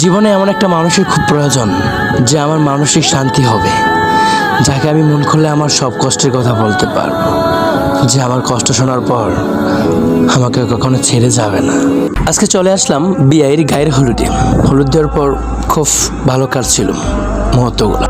জীবনে এমন একটা মানুষের খুব প্রয়োজন যে আমার মানসিক শান্তি হবে, যাকে আমি মন খুলে আমার সব কষ্টের কথা বলতে পারবো, যে আমার কষ্ট শোনার পর আমাকে কখনো ছেড়ে যাবে না। আজকে চলে আসলাম বিয়ের গায়ের হলুদে। হলুদ দেওয়ার পর খুব ভালো কাটছিল মুহূর্তগুলো।